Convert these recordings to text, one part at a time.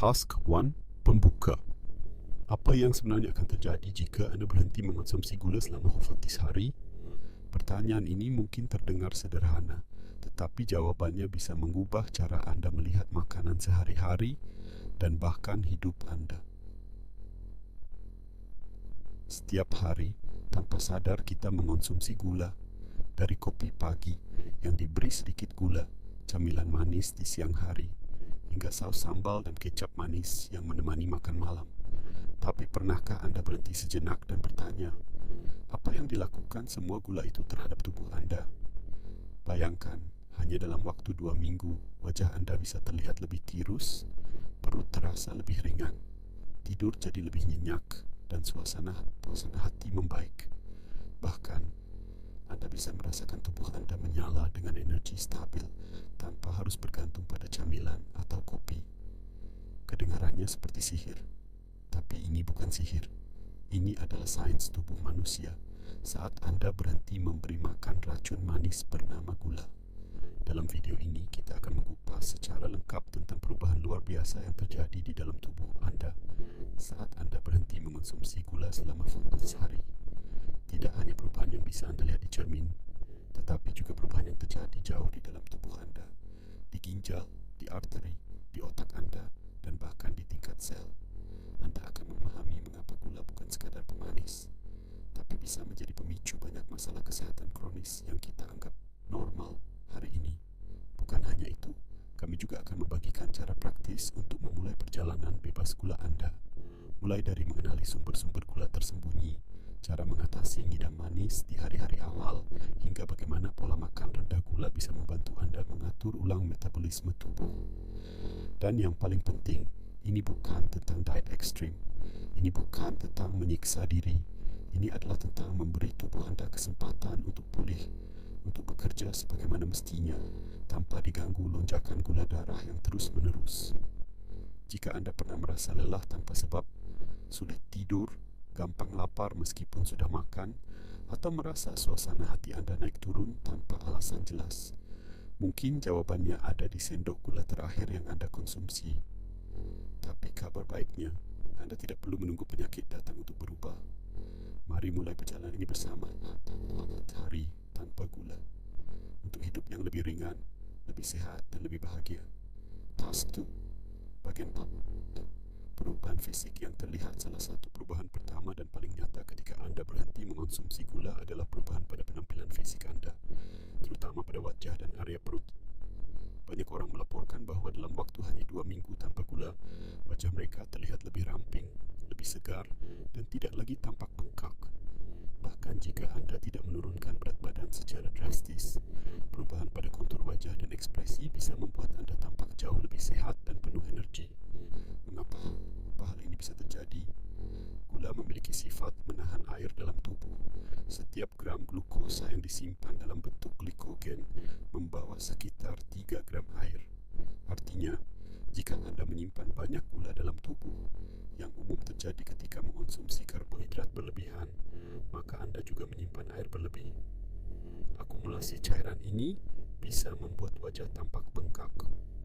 Task 1, pembuka. Apa yang sebenarnya akan terjadi jika Anda berhenti mengonsumsi gula selama 40 hari? Pertanyaan ini mungkin terdengar sederhana, tetapi jawabannya bisa mengubah cara Anda melihat makanan sehari-hari dan bahkan hidup Anda. Setiap hari, tanpa sadar kita mengonsumsi gula, dari kopi pagi yang diberi sedikit gula, camilan manis di siang hari, hingga saus sambal dan kecap manis yang menemani makan malam. Tapi pernahkah Anda berhenti sejenak dan bertanya, apa yang dilakukan semua gula itu terhadap tubuh Anda? Bayangkan, hanya dalam waktu 2 minggu, wajah Anda bisa terlihat lebih tirus, perut terasa lebih ringan, tidur jadi lebih nyenyak, dan suasana hati membaik. Bahkan, Anda bisa merasakan tubuh Anda menyala dengan energi stabil tanpa harus bergantung pada camilan atau kopi. Kedengarannya seperti sihir, tapi ini bukan sihir. Ini adalah sains tubuh manusia saat Anda berhenti memberi makan racun manis bernama gula. Dalam video ini kita akan mengupas secara lengkap tentang perubahan luar biasa yang terjadi di dalam tubuh Anda saat Anda berhenti mengonsumsi gula selama 14 hari. Tidak hanya perubahan yang bisa Anda lihat di cermin, tetapi juga perubahan yang terjadi jauh di dalam tubuh Anda, di ginjal, di arteri, di otak Anda, dan bahkan di tingkat sel. Anda akan memahami mengapa gula bukan sekadar pemanis, tapi bisa menjadi pemicu banyak masalah kesehatan kronis yang kita anggap normal hari ini. Bukan hanya itu, kami juga akan membagikan cara praktis untuk memulai perjalanan bebas gula Anda, mulai dari mengenali sumber-sumber gula tersembunyi, cara mengatasi ngidam manis di hari-hari awal, hingga bagaimana pola makan rendah gula bisa membantu Anda mengatur ulang metabolisme tubuh. Dan yang paling penting, ini bukan tentang diet ekstrim. Ini bukan tentang menyiksa diri. Ini adalah tentang memberi tubuh Anda kesempatan untuk pulih, untuk bekerja sebagaimana mestinya, tanpa diganggu lonjakan gula darah yang terus-menerus. Jika Anda pernah merasa lelah tanpa sebab, sulit tidur, gampang lapar meskipun sudah makan, atau merasa suasana hati Anda naik turun tanpa alasan jelas, mungkin jawabannya ada di sendok gula terakhir yang Anda konsumsi. Tapi kabar baiknya, Anda tidak perlu menunggu penyakit datang untuk berubah. Mari mulai perjalanan ini bersama, 4 hari tanpa gula, untuk hidup yang lebih ringan, lebih sehat, dan lebih bahagia. Task 2, bagian 4. Perubahan fisik yang terlihat. Salah satu perubahan pertama dan paling nyata ketika Anda berhenti mengonsumsi gula adalah perubahan pada penampilan fisik Anda, terutama pada wajah dan area perut. Banyak orang melaporkan bahwa dalam waktu hanya 2 minggu tanpa gula, wajah mereka terlihat lebih ramping, lebih segar, dan tidak lagi tampak bengkak. Bahkan jika Anda tidak menurunkan berat badan secara drastis, perubahan pada kontur wajah dan ekspresi bisa membuat Anda tampak jauh lebih sehat dan penuh energi. Mengapa hal ini bisa terjadi? Gula memiliki sifat menahan air dalam tubuh. Setiap gram glukosa yang disimpan dalam bentuk glikogen membawa sekitar 3 gram air. Artinya, jika Anda menyimpan banyak gula dalam tubuh, yang umum terjadi ketika mengonsumsi karbohidrat berlebihan, maka Anda juga menyimpan air berlebih. Akumulasi cairan ini bisa membuat wajah tampak bengkak,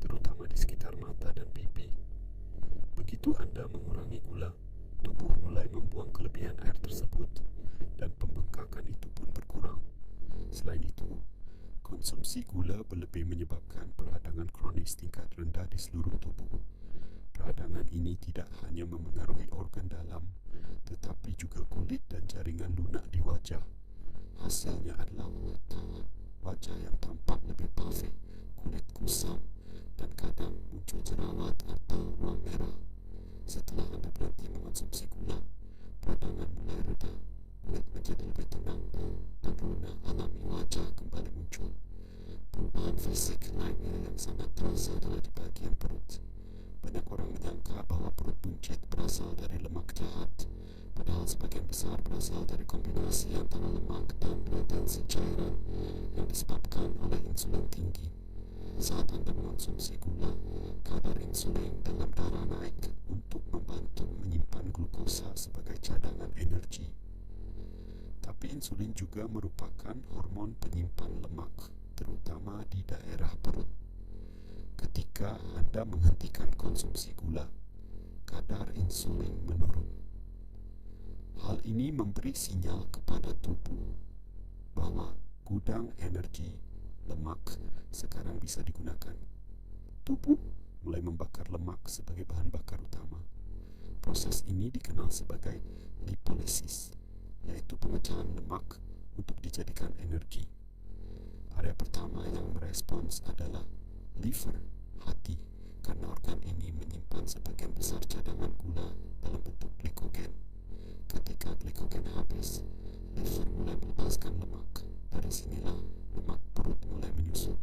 terutama di sekitar mata dan pipi. Begitu Anda mengurangi gula, tubuh mulai membuang kelebihan air tersebut, dan pembengkakan itu pun berkurang. Selain itu, konsumsi gula berlebih menyebabkan peradangan kronis tingkat rendah di seluruh tubuh. Peradangan ini tidak hanya memengaruhi organ dalam, tetapi juga kulit dan jaringan lunak di wajah. Hasilnya adalah wajah yang tampak lebih puffy, kulit kusam, dan kadang muncul jerawat atau ruang merah. Setelah Anda berhenti mengonsumsi gula, peradangan mulai reda, kulit menjadi lebih tenang, dan lunak alami wajah kembali muncul. Perubahan fisik lainnya yang sangat terasa adalah di bagian perut. Banyak orang menyangka bahwa perut buncit berasal dari lemak jahat, padahal sebagian besar berasal dari kombinasi antara lemak dan retensi cairan yang disebabkan oleh insulin tinggi. Saat Anda mengonsumsi gula, kadar insulin dalam darah naik untuk membantu menyimpan glukosa sebagai cadangan energi. Tapi insulin juga merupakan hormon penyimpan lemak, terutama di daerah perut. Ketika Anda menghentikan konsumsi gula, kadar insulin menurun. Hal ini memberi sinyal kepada tubuh bahwa gudang energi lemak sekarang bisa digunakan. Tubuh mulai membakar lemak sebagai bahan bakar utama. Proses ini dikenal sebagai lipolisis, yaitu pemecahan lemak untuk dijadikan energi. Area pertama yang merespons adalah liver, hati, karena organ ini menyimpan sebagian besar cadangan gula dalam bentuk glikogen. Ketika glikogen habis, liver mulai melepaskan lemak. Dari sinilah lemak perut mulai menyusut.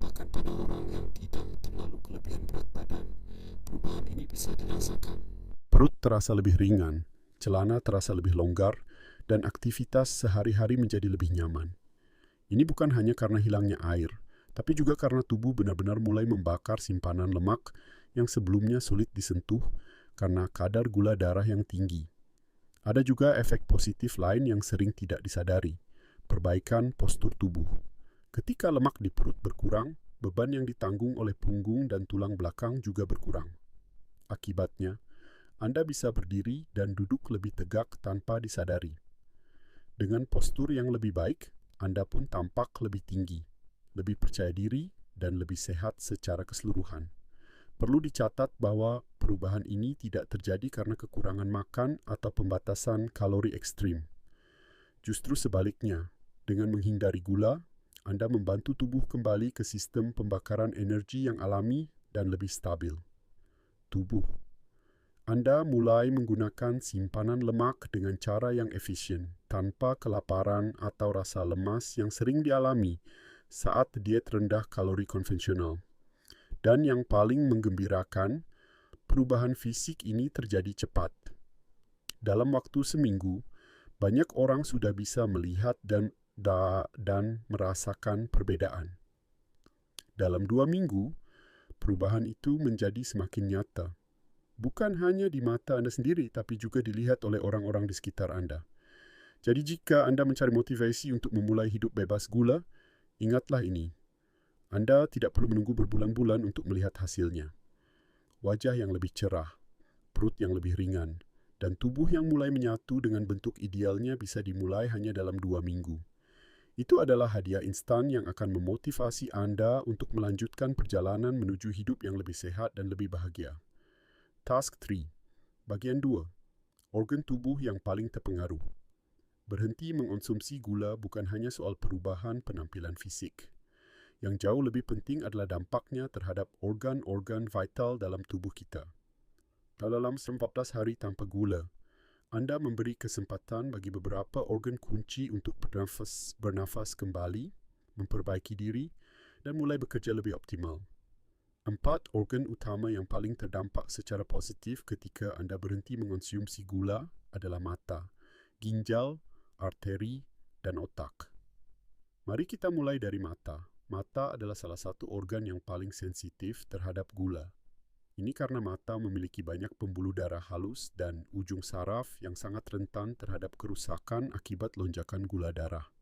Bahkan pada orang yang tidak terlalu kelebihan berat badan, perubahan ini bisa dirasakan. Perut terasa lebih ringan, celana terasa lebih longgar, dan aktivitas sehari-hari menjadi lebih nyaman. Ini bukan hanya karena hilangnya air, tapi juga karena tubuh benar-benar mulai membakar simpanan lemak yang sebelumnya sulit disentuh karena kadar gula darah yang tinggi. Ada juga efek positif lain yang sering tidak disadari, perbaikan postur tubuh. Ketika lemak di perut berkurang, beban yang ditanggung oleh punggung dan tulang belakang juga berkurang. Akibatnya, Anda bisa berdiri dan duduk lebih tegak tanpa disadari. Dengan postur yang lebih baik, Anda pun tampak lebih tinggi, lebih percaya diri, dan lebih sehat secara keseluruhan. Perlu dicatat bahwa perubahan ini tidak terjadi karena kekurangan makan atau pembatasan kalori ekstrim. Justru sebaliknya, dengan menghindari gula, Anda membantu tubuh kembali ke sistem pembakaran energi yang alami dan lebih stabil. Tubuh. Anda mulai menggunakan simpanan lemak dengan cara yang efisien, tanpa kelaparan atau rasa lemas yang sering dialami saat diet rendah kalori konvensional. Dan yang paling menggembirakan, perubahan fisik ini terjadi cepat. Dalam waktu seminggu, banyak orang sudah bisa melihat dan merasakan perbedaan. Dalam 2 minggu, perubahan itu menjadi semakin nyata. Bukan hanya di mata Anda sendiri, tapi juga dilihat oleh orang-orang di sekitar Anda. Jadi jika Anda mencari motivasi untuk memulai hidup bebas gula, ingatlah ini. Anda tidak perlu menunggu berbulan-bulan untuk melihat hasilnya. Wajah yang lebih cerah, perut yang lebih ringan, dan tubuh yang mulai menyatu dengan bentuk idealnya bisa dimulai hanya dalam 2 minggu. Itu adalah hadiah instan yang akan memotivasi Anda untuk melanjutkan perjalanan menuju hidup yang lebih sehat dan lebih bahagia. Task 3. Bagian 2. Organ tubuh yang paling terpengaruh. Berhenti mengonsumsi gula bukan hanya soal perubahan penampilan fisik. Yang jauh lebih penting adalah dampaknya terhadap organ-organ vital dalam tubuh kita. Dalam 14 hari tanpa gula, Anda memberi kesempatan bagi beberapa organ kunci untuk bernafas kembali, memperbaiki diri, dan mulai bekerja lebih optimal. 4 organ utama yang paling terdampak secara positif ketika Anda berhenti mengonsumsi gula adalah mata, ginjal, arteri, dan otak. Mari kita mulai dari mata. Mata adalah salah satu organ yang paling sensitif terhadap gula. Ini karena mata memiliki banyak pembuluh darah halus dan ujung saraf yang sangat rentan terhadap kerusakan akibat lonjakan gula darah.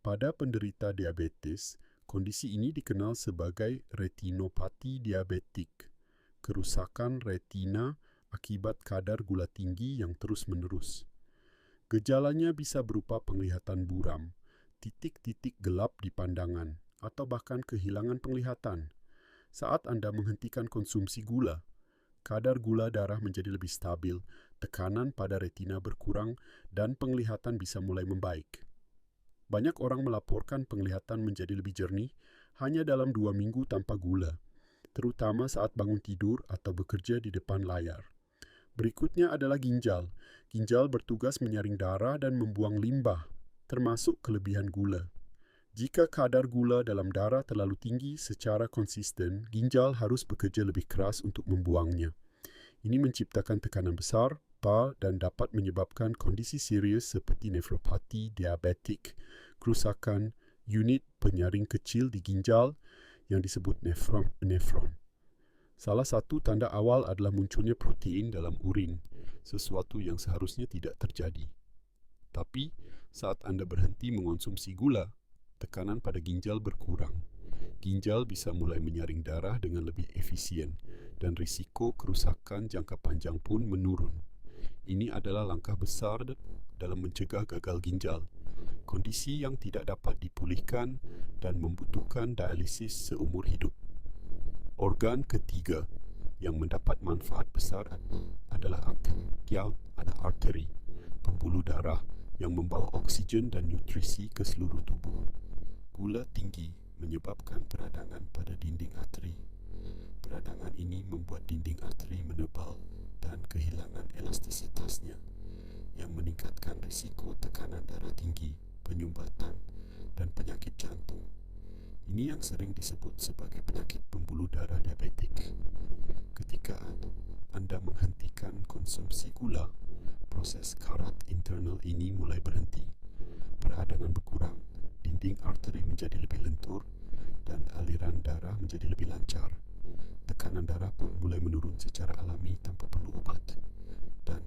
Pada penderita diabetes, kondisi ini dikenal sebagai retinopati diabetik, kerusakan retina akibat kadar gula tinggi yang terus-menerus. Gejalanya bisa berupa penglihatan buram, titik-titik gelap di pandangan, atau bahkan kehilangan penglihatan. Saat Anda menghentikan konsumsi gula, kadar gula darah menjadi lebih stabil, tekanan pada retina berkurang, dan penglihatan bisa mulai membaik. Banyak orang melaporkan penglihatan menjadi lebih jernih hanya dalam 2 minggu tanpa gula, terutama saat bangun tidur atau bekerja di depan layar. Berikutnya adalah ginjal. Ginjal bertugas menyaring darah dan membuang limbah, termasuk kelebihan gula. Jika kadar gula dalam darah terlalu tinggi secara konsisten, ginjal harus bekerja lebih keras untuk membuangnya. Ini menciptakan tekanan besar, dan dapat menyebabkan kondisi serius seperti nefropati diabetik, kerusakan unit penyaring kecil di ginjal yang disebut nefron. Salah satu tanda awal adalah munculnya protein dalam urin, sesuatu yang seharusnya tidak terjadi. Tapi, saat Anda berhenti mengonsumsi gula, tekanan pada ginjal berkurang. Ginjal bisa mulai menyaring darah dengan lebih efisien, dan risiko kerusakan jangka panjang pun menurun. Ini adalah langkah besar dalam mencegah gagal ginjal, kondisi yang tidak dapat dipulihkan dan membutuhkan dialisis seumur hidup. Organ ketiga yang mendapat manfaat besar adalah arteri, pembuluh darah yang membawa oksigen dan nutrisi ke seluruh tubuh. Gula tinggi menyebabkan peradangan pada dinding arteri. Peradangan ini membuat dinding arteri menebal dan kehilangan elastisitasnya, yang meningkatkan risiko tekanan darah tinggi, penyumbatan, dan penyakit jantung. Ini yang sering disebut sebagai penyakit pembuluh darah diabetik. Ketika Anda menghentikan konsumsi gula, proses karat internal ini mulai berhenti. Peradangan berkurang, dinding arteri menjadi lebih lentur, dan aliran darah menjadi lebih lancar. Tekanan darah pun mulai menurun secara alami tanpa perlu obat. Dan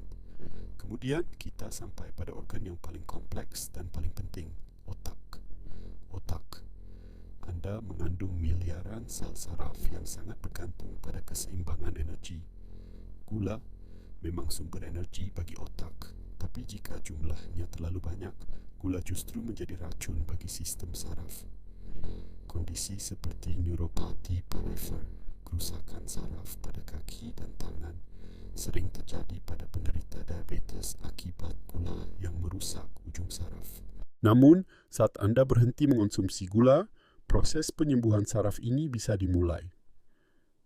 kemudian kita sampai pada organ yang paling kompleks dan paling penting, otak. Otak. Anda mengandung miliaran sel saraf yang sangat bergantung pada keseimbangan energi. Gula memang sumber energi bagi otak, tapi jika jumlahnya terlalu banyak, gula justru menjadi racun bagi sistem saraf. Kondisi seperti neuropati perifer, kerusakan saraf pada kaki dan tangan, sering terjadi pada penderita diabetes akibat gula yang merusak ujung saraf. Namun, saat Anda berhenti mengonsumsi gula, proses penyembuhan saraf ini bisa dimulai.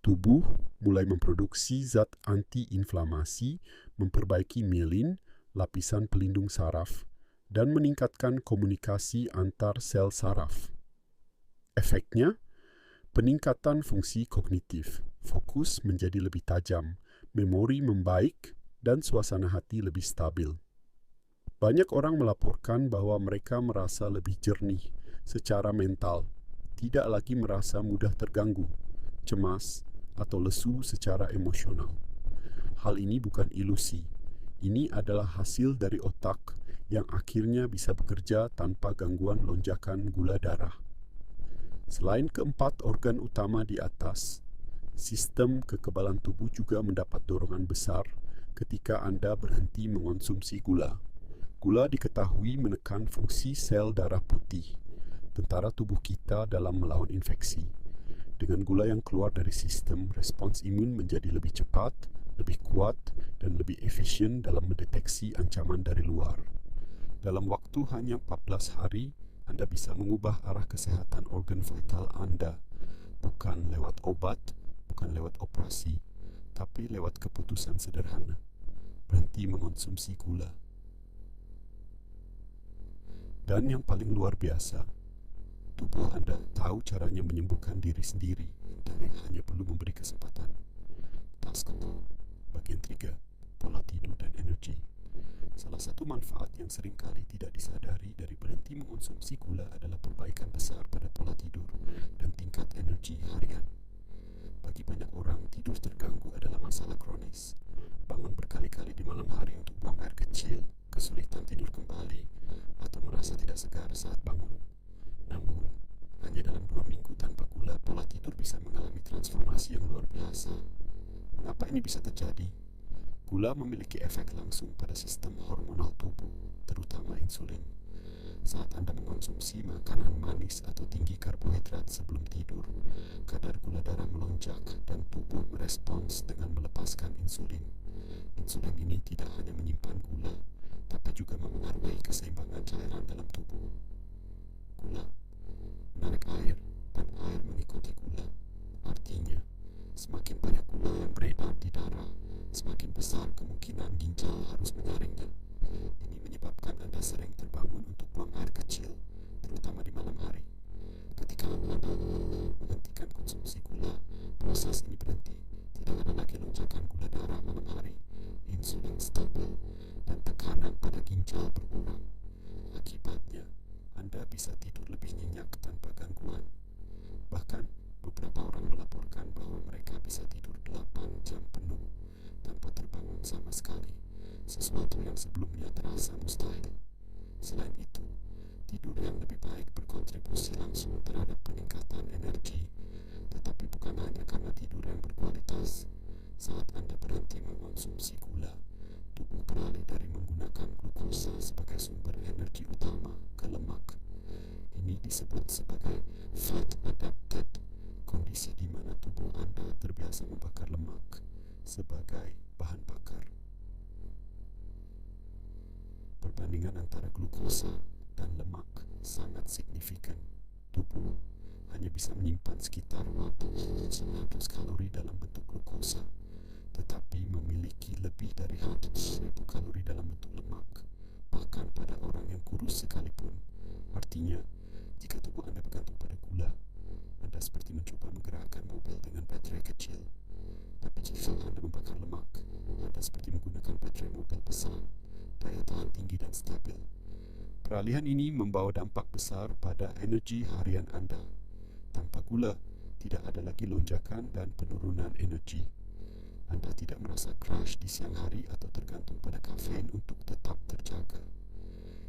Tubuh mulai memproduksi zat anti-inflamasi, memperbaiki mielin, lapisan pelindung saraf, dan meningkatkan komunikasi antar sel saraf. Efeknya, peningkatan fungsi kognitif, fokus menjadi lebih tajam, memori membaik, dan suasana hati lebih stabil. Banyak orang melaporkan bahwa mereka merasa lebih jernih secara mental, tidak lagi merasa mudah terganggu, cemas, atau lesu secara emosional. Hal ini bukan ilusi. Ini adalah hasil dari otak yang akhirnya bisa bekerja tanpa gangguan lonjakan gula darah. Selain keempat organ utama di atas, sistem kekebalan tubuh juga mendapat dorongan besar ketika Anda berhenti mengonsumsi gula. Gula diketahui menekan fungsi sel darah putih, tentara tubuh kita dalam melawan infeksi. Dengan gula yang keluar dari sistem, respons imun menjadi lebih cepat, lebih kuat, dan lebih efisien dalam mendeteksi ancaman dari luar. Dalam waktu hanya 14 hari, Anda bisa mengubah arah kesehatan organ vital Anda, bukan lewat obat, bukan lewat operasi, tapi lewat keputusan sederhana. Berhenti mengonsumsi gula. Dan yang paling luar biasa, tubuh Anda tahu caranya menyembuhkan diri sendiri dan hanya perlu memberi kesempatan. Task control, bagian 3, pola tidur dan energi. Salah satu manfaat yang seringkali tidak disadari dari berhenti mengonsumsi gula adalah perbaikan besar pada pola tidur dan tingkat energi harian. Bagi banyak orang, tidur terganggu adalah masalah kronis. Bangun berkali-kali di malam hari untuk buang air kecil, kesulitan tidur kembali, atau merasa tidak segar saat bangun. Namun, hanya dalam 2 minggu tanpa gula, pola tidur bisa mengalami transformasi yang luar biasa. Mengapa ini bisa terjadi? Gula memiliki efek langsung pada sistem hormonal tubuh, terutama insulin. Saat Anda mengonsumsi makanan manis atau tinggi karbohidrat sebelum tidur, kadar gula darah melonjak dan tubuh merespons dengan melepaskan insulin. Insulin ini tidak hanya menyimpan gula, tapi juga memengaruhi keseimbangan cairan dalam tubuh. Gula menarik air dan air mengikuti gula. Artinya, semakin banyak gula yang beredar di darah, semakin besar kemungkinan ginjal harus menyaringnya. Ini menyebabkan Anda sering terbangun untuk buang air kecil, terutama di malam hari. Ketika Anda menghentikan konsumsi gula, proses ini berhenti. Tidak ada lagi lonjakan gula darah malam hari. Insulin stabil dan tekanan pada ginjal berkurang. Akibatnya, Anda bisa tidur lebih nyenyak tanpa gangguan. Bahkan, beberapa orang melaporkan bahwa mereka bisa tidur 8 jam penuh tanpa terbangun sama sekali, sesuatu yang sebelumnya terasa mustahil. Selain itu, tidur yang lebih baik berkontribusi langsung terhadap peningkatan energi, tetapi bukan hanya karena tidur yang berkualitas, Saat Anda berhenti mengonsumsi gula, tubuh beralih dari menggunakan glukosa sebagai sumber energi utama ke lemak. Ini disebut sebagai fat adapted, kondisi di mana tubuh Anda terbiasa membakar lemak sebagai bahan bakar. Perbandingan antara glukosa dan lemak sangat signifikan. Tubuh hanya bisa menyimpan sekitar 100 kalori dalam bentuk glukosa, tetapi memiliki lebih dari 100.000 kalori dalam bentuk lemak, bahkan pada orang yang kurus sekalipun. Artinya, jika tubuh Anda bergantung pada gula, Anda seperti mencoba menggerakkan mobil dengan baterai kecil. Tapi jika Anda membakar lemak, Anda seperti menggunakan baterai mobil besar, daya tahan tinggi dan stabil. Peralihan ini membawa dampak besar pada energi harian Anda. Tanpa gula, tidak ada lagi lonjakan dan penurunan energi. Anda tidak merasa crash di siang hari atau tergantung pada kafein untuk tetap terjaga.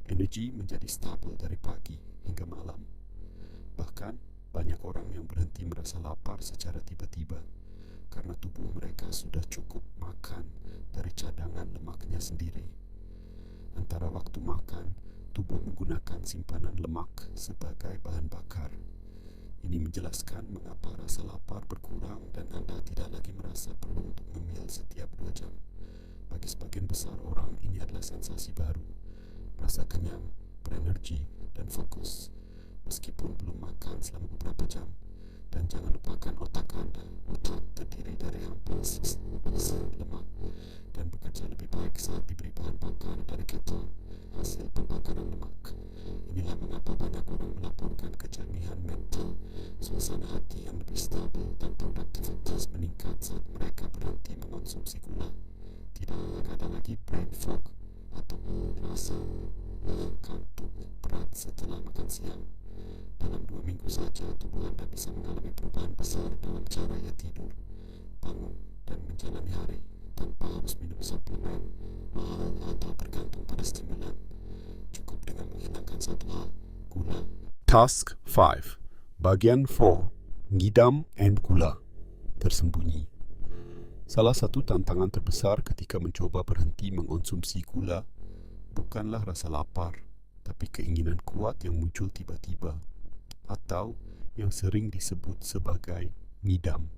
Energi menjadi stabil dari pagi hingga malam. Bahkan, banyak orang yang berhenti merasa lapar secara tiba-tiba karena tubuh mereka sudah cukup makan dari cadangan lemaknya sendiri. Antara waktu makan, tubuh menggunakan simpanan lemak sebagai bahan bakar. Ini menjelaskan mengapa rasa lapar berkurang dan Anda tidak lagi merasa perlu untuk ngemil setiap 2 jam. Bagi sebagian besar orang, ini adalah sensasi baru. Rasa kenyang, berenergi, dan fokus, meskipun belum makan selama beberapa jam. Dan jangan lupakan otak Anda. Otak terdiri dari hampir 60% lemak dan bekerja lebih baik saat diberi bahan bakar dari keton, hasil pembakaran lemak. Inilah mengapa banyak orang melaporkan kejernihan mental, suasana hati yang lebih stabil, dan produktivitas meningkat saat mereka berhenti mengonsumsi gula. Tidak ada lagi brain fog atau rasa kantuk berat setelah makan siang. Dalam 2 minggu saja, tubuh Anda bisa mengalami perubahan besar dalam cara ia tidur, bangun, dan menjalani hari tanpa harus minum suplemen mahal atau bergantung pada stimulan. Cukup dengan menghilangkan satu hal, gula. Task 5. Bagian 4. Ngidam and gula. Tersembunyi. Salah satu tantangan terbesar ketika mencoba berhenti mengonsumsi gula bukanlah rasa lapar, tapi keinginan kuat yang muncul tiba-tiba, atau yang sering disebut sebagai ngidam.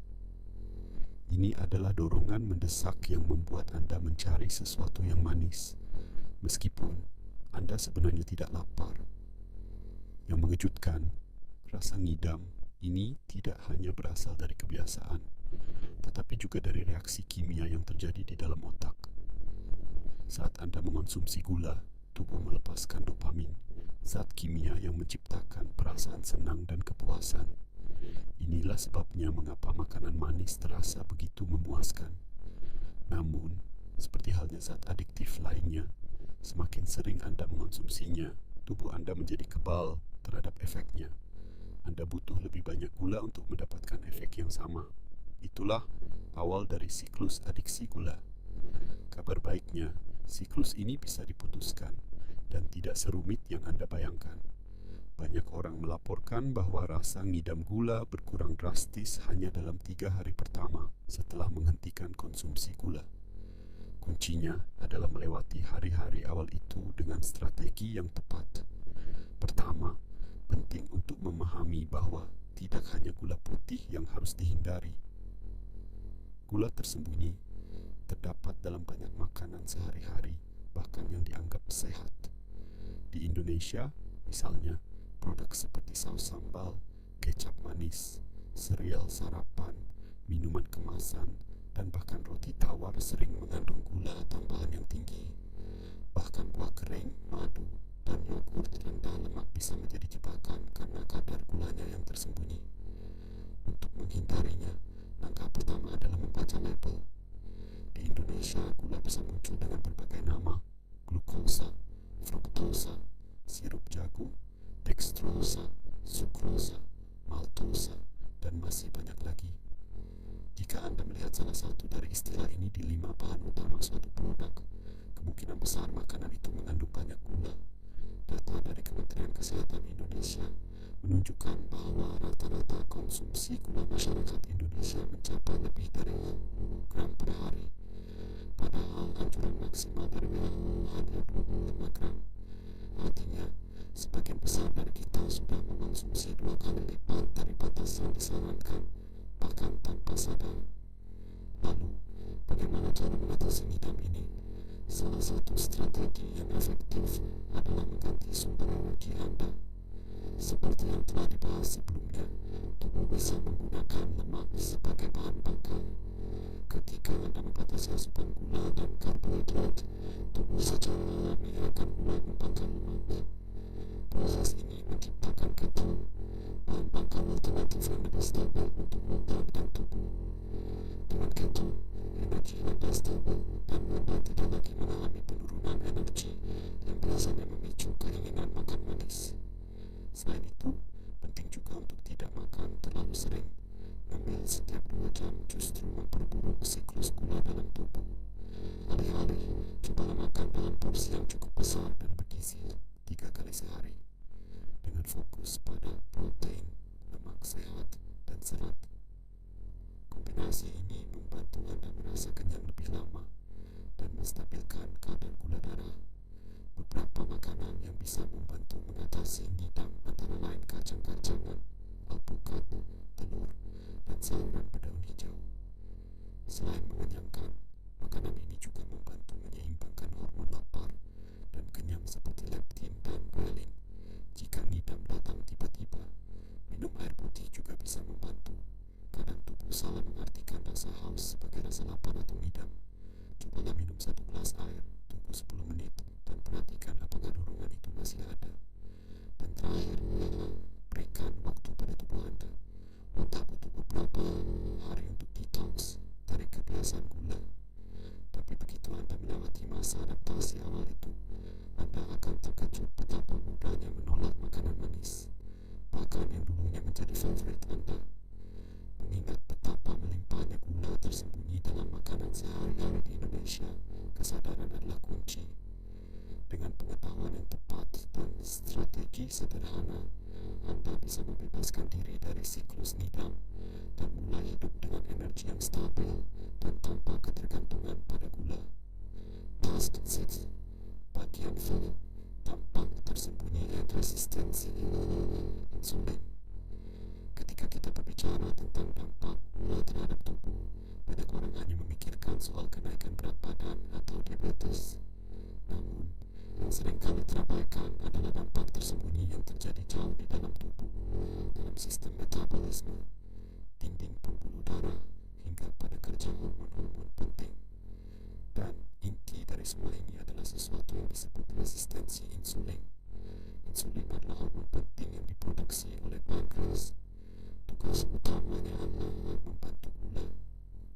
Ini adalah dorongan mendesak yang membuat Anda mencari sesuatu yang manis, meskipun Anda sebenarnya tidak lapar. Yang mengejutkan, rasa ngidam ini tidak hanya berasal dari kebiasaan, tetapi juga dari reaksi kimia yang terjadi di dalam otak. Saat Anda mengonsumsi gula, tubuh melepaskan dopamin, zat kimia yang menciptakan perasaan senang dan kepuasan. Inilah sebabnya mengapa makanan manis terasa begitu memuaskan. Namun, seperti halnya zat adiktif lainnya, semakin sering Anda mengonsumsinya, tubuh Anda menjadi kebal terhadap efeknya. Anda butuh lebih banyak gula untuk mendapatkan efek yang sama. Itulah awal dari siklus adiksi gula. Kabar baiknya, siklus ini bisa diputuskan dan tidak serumit yang Anda bayangkan. Banyak orang melaporkan bahwa rasa ngidam gula berkurang drastis hanya dalam 3 hari pertama setelah menghentikan konsumsi gula. Kuncinya adalah melewati hari-hari awal itu dengan strategi yang tepat. Pertama, penting untuk memahami bahwa tidak hanya gula putih yang harus dihindari. Gula tersembunyi terdapat dalam banyak makanan sehari-hari, bahkan yang dianggap sehat. Di Indonesia, misalnya, produk seperti saus sambal, kecap manis, sereal sarapan, minuman kemasan, dan bahkan roti tawar sering mengandung gula tambahan yang tinggi. Bahkan buah kering, madu, dan yogurt rendah lemak bisa menjadi jebakan karena kadar gulanya yang tersembunyi. Untuk menghindarinya, langkah pertama adalah membaca label. Di Indonesia, gula bisa muncul dengan berbagai nama: glukosa, fruktosa, sirup jagung, dextrosa, sukrosa, maltosa, dan masih banyak lagi. Jika Anda melihat salah satu dari istilah ini di 5 bahan utama suatu produk, kemungkinan besar makanan itu mengandung banyak gula. Data dari Kementerian Kesehatan Indonesia menunjukkan bahwa rata-rata konsumsi gula masyarakat Indonesia mencapai lebih dari 20 gram per hari. Padahal anjuran maksimal dari WHO hanya 25 gram. Artinya, sebagian besar dari kita sudah mengonsumsi 2 kali lipat dari batas yang disarankan, bahkan tanpa sadar. Lalu, bagaimana cara mengatasi ngidam ini? Salah satu strategi yang efektif adalah mengganti sumber energi Anda. Seperti yang telah dibahas sebelumnya, tubuh bisa menggunakan lemak sebagai bahan bakar. Ketika Anda membatasi asupan gula dan karbohidrat, tubuh secara alami akan mulai membakar lemak. Proses ini menciptakan keton, bahan bakar alternatif yang lebih stabil untuk otak dan tubuh. Dengan keton, energi Anda stabil dan Anda tidak lagi mengalami penurunan energi yang biasanya memicu keinginan makan manis. Selain itu, penting juga untuk tidak makan terlalu sering. Ngemil setiap 2 jam justru memperburuk siklus gula dalam tubuh. Alih-alih, cobalah makan dalam porsi yang cukup besar dan bergizi 3 kali sehari, dengan fokus pada protein, lemak sehat, dan serat. Kombinasi ini membantu Anda merasa kenyang lebih lama dan menstabilkan kadar gula darah. Beberapa makanan yang bisa membantu mengatasi ngidam antara lain kacang-kacangan, alpukat, telur, dan sayuran berdaun hijau. Selain mengenyangkan, makanan ini juga membantu menyeimbangkan hormon lapar dan kenyang seperti leptin dan ghrelin. Jika ngidam datang tiba-tiba, minum air putih juga bisa membantu. Kadang tubuh salah mengartikan rasa haus sebagai rasa lapar atau ngidam. Cobalah minum 1 gelas air, tunggu 10 menit, dan perhatikan apakah dorongan itu masih ada. Dan terakhir, berikan waktu pada tubuh Anda. Otak butuh beberapa hari untuk detox dari kebiasaan gula. Tapi begitu Anda melewati masa adaptasi awal itu, Anda akan terkejut betapa mudahnya menolak makanan manis, bahkan yang dulunya menjadi favorit Anda. Mengingat betapa melimpahnya gula tersembunyi dalam makanan sehari-hari di Indonesia, kesadaran adalah kunci. Dengan pengetahuan yang tepat dan strategi sederhana, Anda bisa membebaskan diri dari siklus ngidam dan mulai hidup dengan energi yang stabil dan tanpa ketergantungan pada gula. Task set, bagian fill, tampak tersembunyi resistensi insulin. Ketika kita berbicara tentang dampak gula terhadap tubuh, banyak orang hanya memikirkan soal kenaikan berat badan atau diabetes. Namun, yang seringkali terabaikan adalah dampak tersembunyi yang terjadi jauh di dalam tubuh, dalam sistem metabolisme, dinding pembuluh darah, hingga pada kerja hormon-hormon penting. Dan inti dari semua ini adalah sesuatu yang disebut resistensi insulin. Insulin adalah hormon penting yang diproduksi oleh pankreas. Tugas utamanya adalah membantu gula,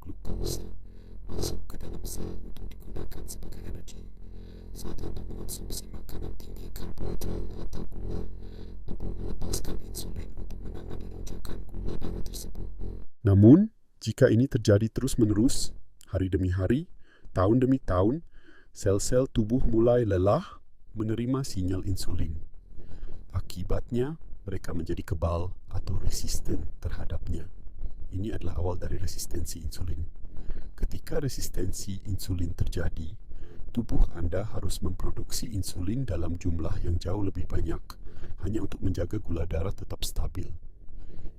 glukosa, masuk ke dalam sel untuk digunakan sebagai energi. Saat Anda mengonsumsi makanan tinggi karbohidrat atau gula, tubuh melepaskan insulin untuk menangani lonjakan gula darah tersebut. Namun, jika ini terjadi terus-menerus, hari demi hari, tahun demi tahun, sel-sel tubuh mulai lelah menerima sinyal insulin. Akibatnya, mereka menjadi kebal atau resisten terhadapnya. Ini adalah awal dari resistensi insulin. Ketika resistensi insulin terjadi, tubuh Anda harus memproduksi insulin dalam jumlah yang jauh lebih banyak, hanya untuk menjaga gula darah tetap stabil.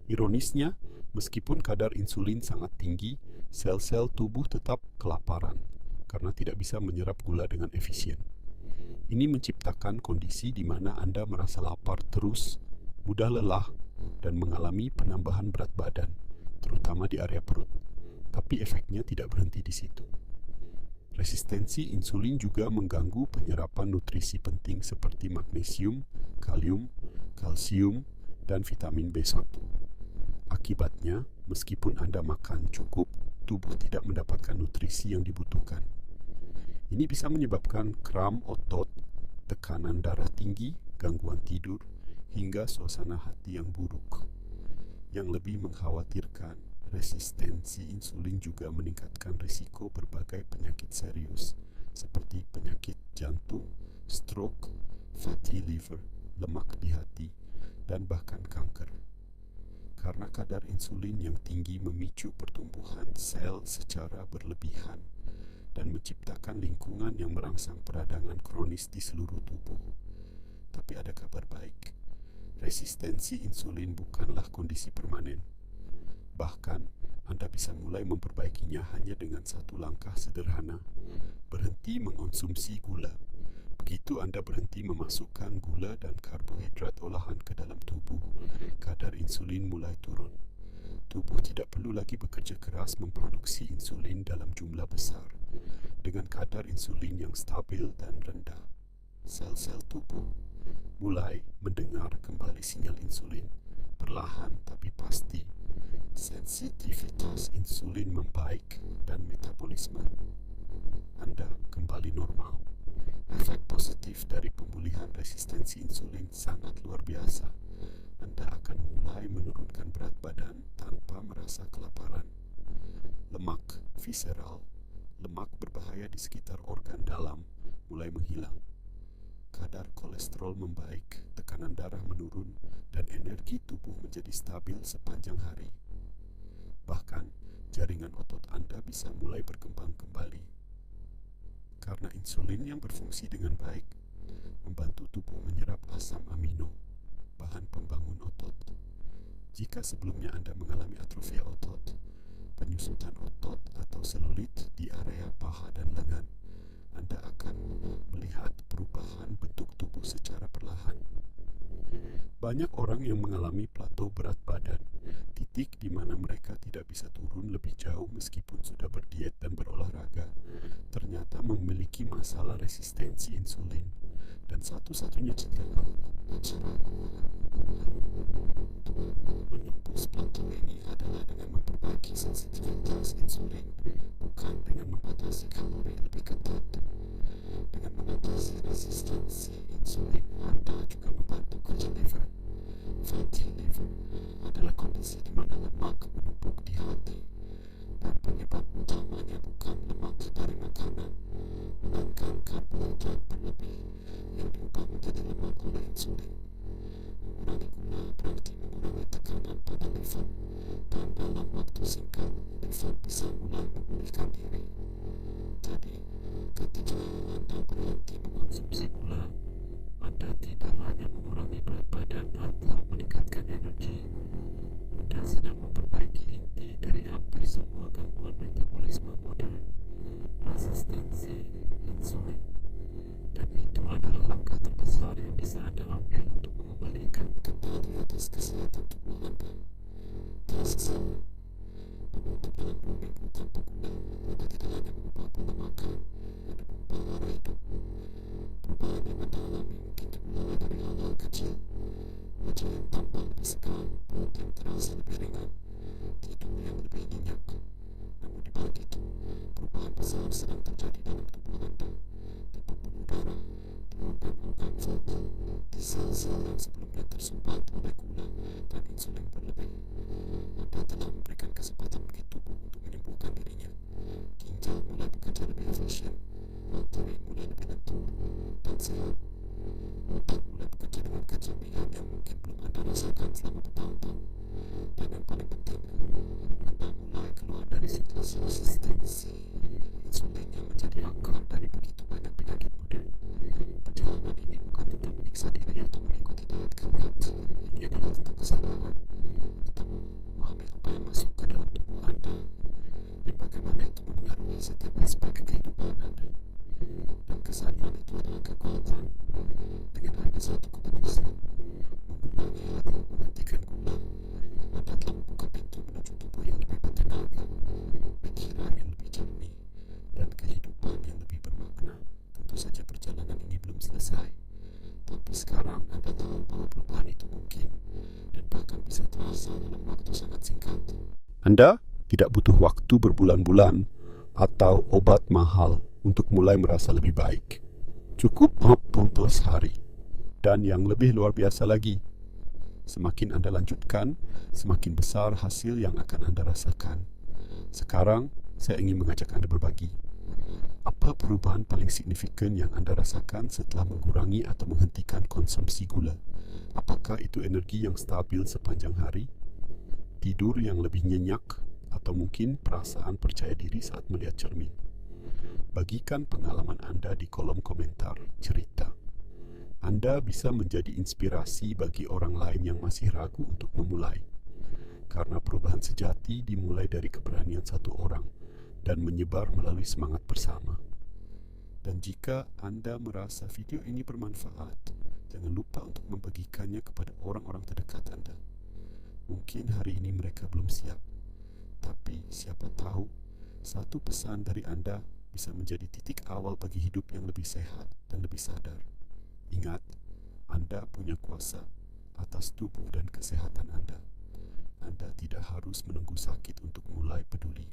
Ironisnya, meskipun kadar insulin sangat tinggi, sel-sel tubuh tetap kelaparan, karena tidak bisa menyerap gula dengan efisien. Ini menciptakan kondisi di mana Anda merasa lapar terus, mudah lelah, dan mengalami penambahan berat badan, terutama di area perut. Tapi efeknya tidak berhenti di situ. Resistensi insulin juga mengganggu penyerapan nutrisi penting seperti magnesium, kalium, kalsium, dan vitamin B1. Akibatnya, meskipun Anda makan cukup, tubuh tidak mendapatkan nutrisi yang dibutuhkan. Ini bisa menyebabkan kram otot, tekanan darah tinggi, gangguan tidur, hingga suasana hati yang buruk. Yang lebih mengkhawatirkan, resistensi insulin juga meningkatkan risiko berbagai penyakit serius seperti penyakit jantung, stroke, fatty liver, lemak di hati, dan bahkan kanker. Karena kadar insulin yang tinggi memicu pertumbuhan sel secara berlebihan dan menciptakan lingkungan yang merangsang peradangan kronis di seluruh tubuh. Tapi ada kabar baik. Resistensi insulin bukanlah kondisi permanen. Bahkan, Anda bisa mulai memperbaikinya hanya dengan satu langkah sederhana. Berhenti mengonsumsi gula. Begitu Anda berhenti memasukkan gula dan karbohidrat olahan ke dalam tubuh, kadar insulin mulai turun. Tubuh tidak perlu lagi bekerja keras memproduksi insulin dalam jumlah besar. Dengan kadar insulin yang stabil dan rendah, sel-sel tubuh mulai mendengar kembali sinyal insulin. Perlahan tapi pasti, sensitivitas insulin membaik dan metabolisme Anda kembali normal. Efek positif dari pemulihan resistensi insulin sangat luar biasa. Anda akan mulai menurunkan berat badan tanpa merasa kelaparan. Lemak visceral, lemak berbahaya di sekitar organ dalam, mulai menghilang. Kadar kolesterol membaik, tekanan darah menurun, dan energi tubuh menjadi stabil sepanjang hari. Bahkan, jaringan otot Anda bisa mulai berkembang kembali. Karena insulin yang berfungsi dengan baik membantu tubuh menyerap asam amino, bahan pembangun otot. Jika sebelumnya Anda mengalami atrofi otot, penyusutan otot atau selulit di area paha dan lengan, Anda akan melihat perubahan bentuk tubuh secara perlahan. Banyak orang yang mengalami plateau berat badan, titik di mana mereka tidak bisa turun lebih jauh meskipun sudah berdiet dan berolahraga, ternyata memiliki masalah resistensi insulin. Dan satu-satunya cara menembus plateau ini adalah dengan memperbaiki sensitivitas insulin, bukan dengan membatasi kalori lebih ketat. Dengan mengatasi resistensi insulin, Anda juga membantu kerja liver. Fatty liver adalah kondisi di mana lemak menumpuk di hati, dan penyebab utamanya bukan lemak dari makanan, melainkan karbohidrat berlebih yang diubah menjadi lemak oleh insulin. Mengurangi gula berarti mengurangi tekanan pada liver, dan dalam waktu singkat, liver bisa mulai memulihkan diri. Jadi, ketika Anda berhenti mengonsumsi gula, Anda tidak hanya mengurangi berat badan atau meningkatkan energi, Anda sedang memperbaiki inti dari hampir semua gangguan metabolisme modern, resistensi insulin. Dan itu adalah langkah terbesar yang bisa Anda ambil untuk mengembalikan kembali atas kesehatan tubuh Anda. Tersesat menutup dalam 2 minggu tanpa gula, Anda tidak hanya mengubah pola makan, Anda mengubah arah hidup. Perubahan yang Anda alami mungkin dimulai dari hal-hal kecil. Wajah yang tampak lebih segar, perut yang terasa lebih ringan, tidur yang lebih nyenyak. Namun di balik itu, perubahan besar sedang terjadi dalam tubuh Anda, di pembuluh darah, di organ-organ vital, di sel-sel yang sebelumnya tersumbat oleh gula dan insulin berlebih. Anda telah memberikan kesempatan bagi tubuh untuk menyembuhkan dirinya. Ginjal mulai bekerja lebih efisien, bakteri mulai lebih lentur dan sehat. Otak mulai bekerja dengan kejernihan yang mungkin belum Anda rasakan selama bertahun-tahun. Dan yang paling penting, Anda mulai keluar dari situasi resistensi insulin yang menjadi akar dari begitu banyak penyakit modern. Perjalanan ini bukan tentang menyiksa diri atau mengikuti diet ketat. Ini adalah tentang kesadaran, tentang memahami apa yang masuk ke dalam tubuh Anda dan bagaimana itu mengaruhi setiap aspek kehidupan Anda. Dan kesadaran itu adalah kekuatan. Dengan hanya satu keputusan, mengurangi atau menghentikan gula, Anda telah membuka pintu menuju tubuh yang lebih bertenaga, pikiran yang lebih jernih, dan kehidupan yang lebih bermakna. Tentu saja perjalanan ini belum selesai, tapi sekarang Anda tahu bahwa perubahan itu mungkin, dan bahkan bisa terasa dalam waktu sangat singkat. Anda tidak butuh waktu berbulan-bulan atau obat mahal untuk mulai merasa lebih baik. Cukup 14 hari. Dan yang lebih luar biasa lagi, semakin Anda lanjutkan, semakin besar hasil yang akan Anda rasakan. Sekarang, saya ingin mengajak Anda berbagi. Apa perubahan paling signifikan yang Anda rasakan setelah mengurangi atau menghentikan konsumsi gula? Apakah itu energi yang stabil sepanjang hari, tidur yang lebih nyenyak, atau mungkin perasaan percaya diri saat melihat cermin? Bagikan pengalaman Anda di kolom komentar cerita. Anda bisa menjadi inspirasi bagi orang lain yang masih ragu untuk memulai. Karena perubahan sejati dimulai dari keberanian satu orang dan menyebar melalui semangat bersama. Dan jika Anda merasa video ini bermanfaat, jangan lupa untuk membagikannya kepada orang-orang terdekat Anda. Mungkin hari ini mereka belum siap, tapi siapa tahu satu pesan dari Anda bisa menjadi titik awal bagi hidup yang lebih sehat dan lebih sadar. Ingat, Anda punya kuasa atas tubuh dan kesehatan Anda. Anda tidak harus menunggu sakit untuk mulai peduli.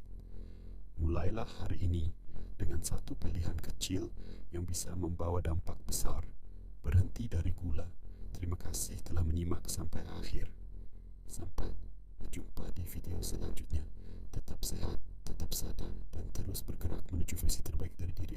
Mulailah hari ini dengan satu pilihan kecil yang bisa membawa dampak besar. Berhenti dari gula. Terima kasih telah menyimak sampai akhir. Sampai jumpa di video selanjutnya. Tetap sehat, tetap sadar, dan terus bergerak menuju versi terbaik dari diri.